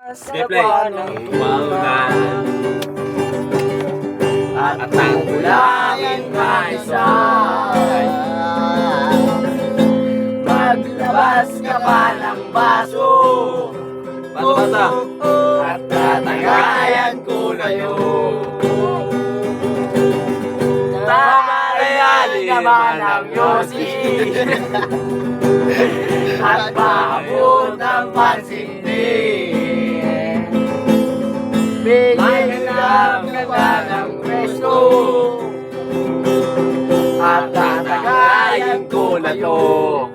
Sa ng tumangan at ang ulangin maisay. Maglabas ka pa ng baso at tatagayan ko na yun. Tama na yan naman ang yosi at maabot ng pansindi. Bigyan lang ka na ng pwesto at tatagayan ko na to.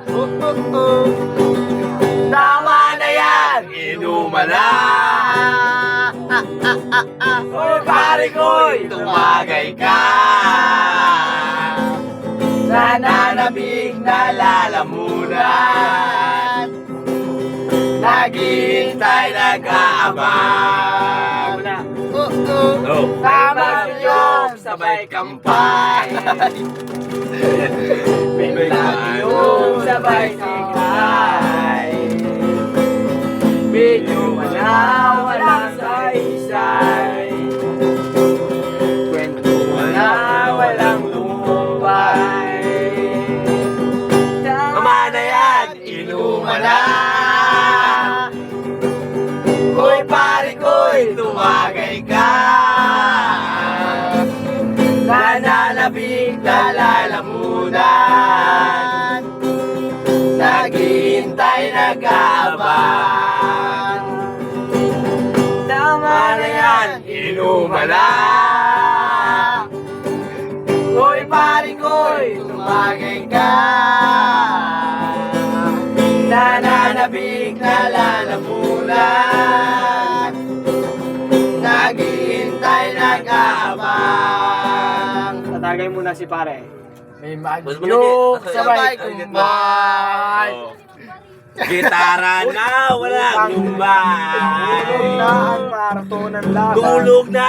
Tama na yan, inuman na. Oy pare ko'y tumagay ka. Nananabig na lalamunan, naghihintay nag-aabang. Tama yung sabay kampay, biglang yung sabay sikay. Medyo walang saysay, kwento na walang lumbay. Tama na yan, inuman na. Hoy pare ko'y tumagay ka. Nananabig na lalamunan, naghihintay nag-aabang. Tama na yan, inuman na. Hoy pare ko'y tumagay ka. Nananabig na lalamunan, naghihintay nag-aabang. Tatagay muna si pare. May magyo sabay kumbay. Gitara na walang kumbay. Tulog na ang parto ng laban. Tulog na